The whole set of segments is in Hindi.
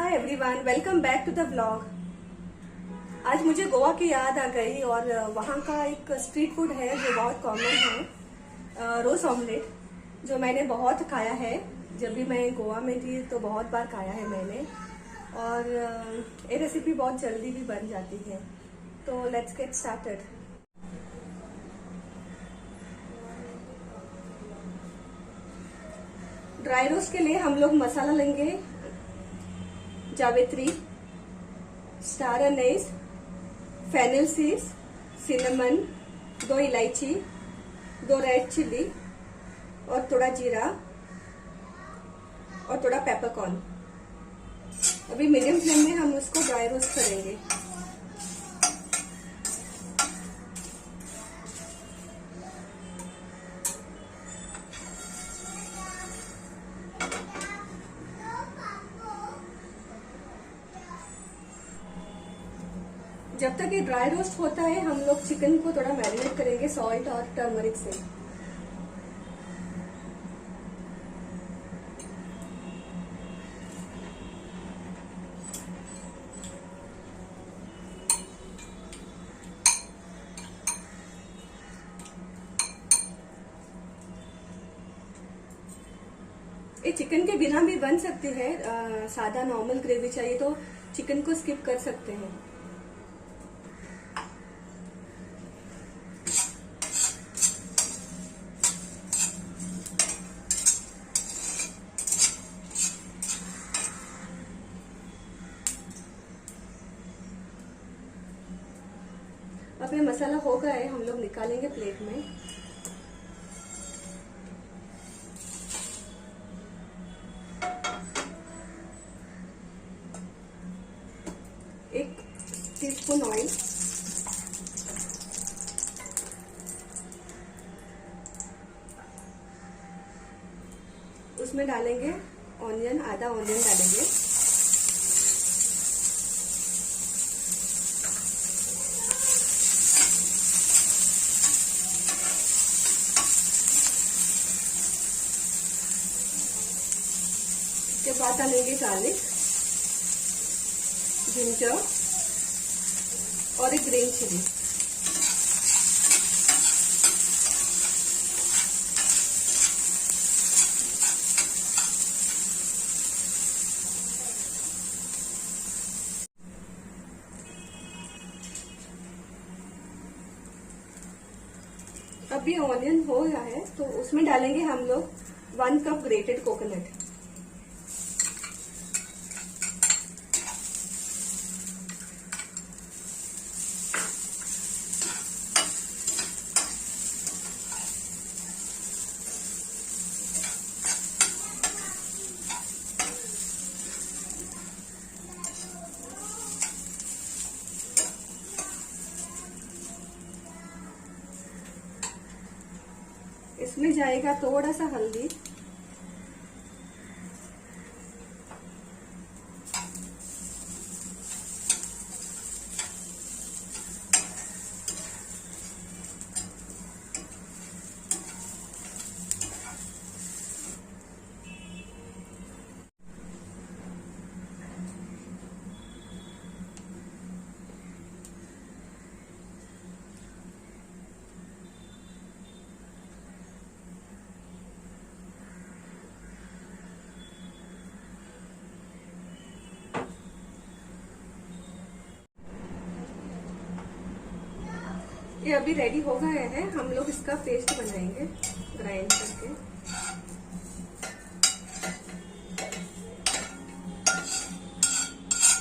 Hi everyone, welcome back to the vlog. आज मुझे गोवा की याद आ गई और वहाँ का एक स्ट्रीट फूड है जो बहुत कॉमन है, रोज ऑमलेट, जो मैंने बहुत खाया है। जब भी मैं गोवा में थी तो बहुत बार खाया है मैंने। और ये रेसिपी बहुत जल्दी भी बन जाती है। तो let's get started. Dry roast के लिए हम लोग मसाला लेंगे। जावित्री, star anise, fennel seeds, cinnamon, 2 इलायची, 2 रेड चिली और थोड़ा जीरा और थोड़ा पेपरकॉर्न। अभी मीडियम फ्लेम में हम उसको ड्राई रोस्ट करेंगे। जब तक ये ड्राई रोस्ट होता है हम लोग चिकन को थोड़ा मैरिनेट करेंगे सॉल्ट और टर्मरिक से। ये चिकन के बिना भी बन सकती है। सादा नॉर्मल ग्रेवी चाहिए तो चिकन को स्किप कर सकते हैं। अब ये मसाला हो गया है, हम लोग निकालेंगे प्लेट में। एक टीस्पून ऑयल, उसमें डालेंगे ऑनियन, आधा ऑनियन डालेंगे। इसके बाद डालेंगे गार्लिक, जिंजर और एक ग्रीन चिली। अब ये ऑनियन हो गया है तो उसमें डालेंगे हम लोग 1 कप ग्रेटेड कोकोनट। इसमें जाएगा थोड़ा सा हल्दी, ये अभी रेडी हो गया है। हम लोग इसका पेस्ट बनाएंगे ग्राइंड करके।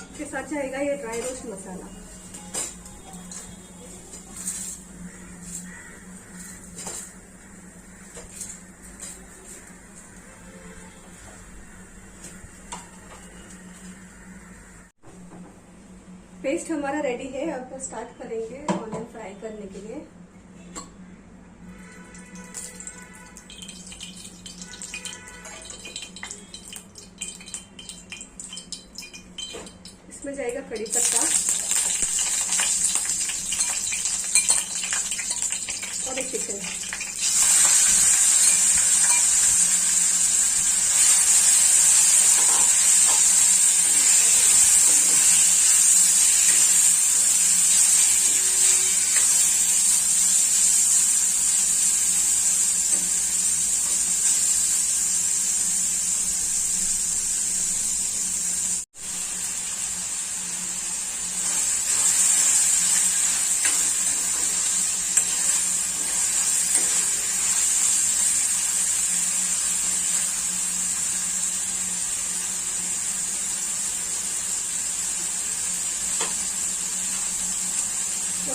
इसके साथ जाएगा ये ड्राई रोस्ट मसाला। पेस्ट हमारा रेडी है। अब स्टार्ट करेंगे ऑनियन फ्राई करने के लिए। इसमें जाएगा कड़ी पत्ता और एक चिकन।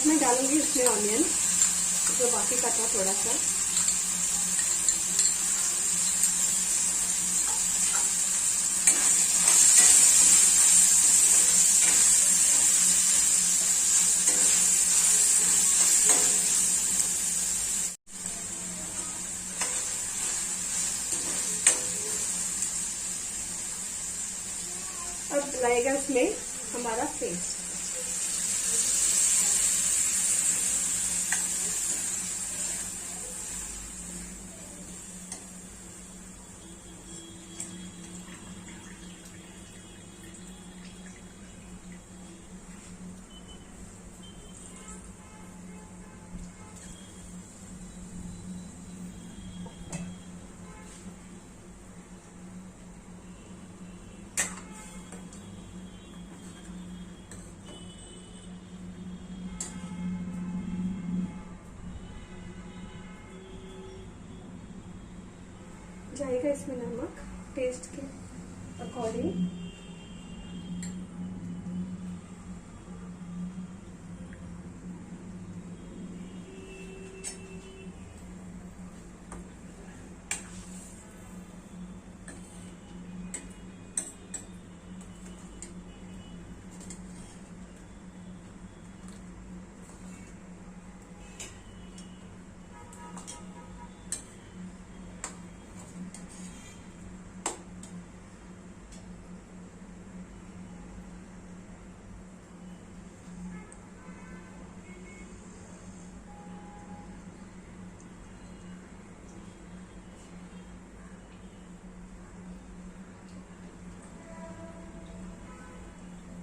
अब मैं डालूंगी इसमें ऑनियन जो बाकी का था थोड़ा सा। अब लगेगा इसमें हमारा पेस्ट। जाएगा इसमें नमक टेस्ट के अकॉर्डिंग।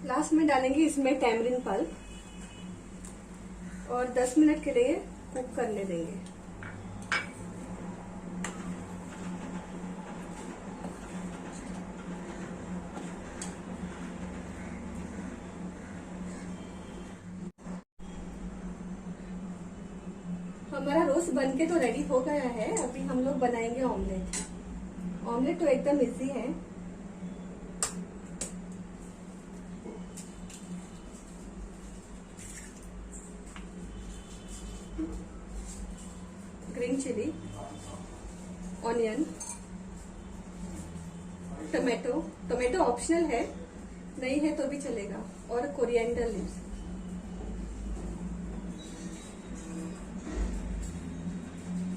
लास्ट में डालेंगे इसमें टैमरिन पल्प और 10 मिनट के लिए कुक करने देंगे। हमारा रोस्ट बनके तो रेडी हो गया है। अभी हम लोग बनाएंगे ऑमलेट। ऑमलेट तो एकदम इजी है। Green chilli, onion, tomato, tomato optional है, नहीं है तो भी चलेगा, और कोरिएंडर लीव्स।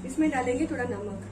इसमें डालेंगे थोड़ा नमक।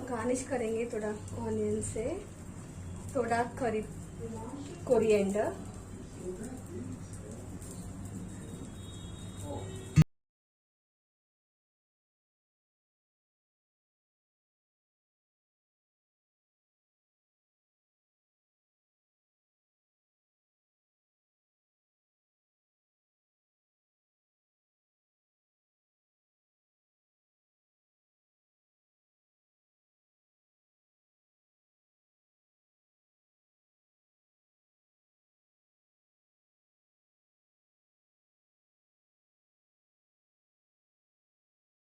गार्निश करेंगे थोड़ा ऑनियन से, थोड़ा करी कोरिएंडर,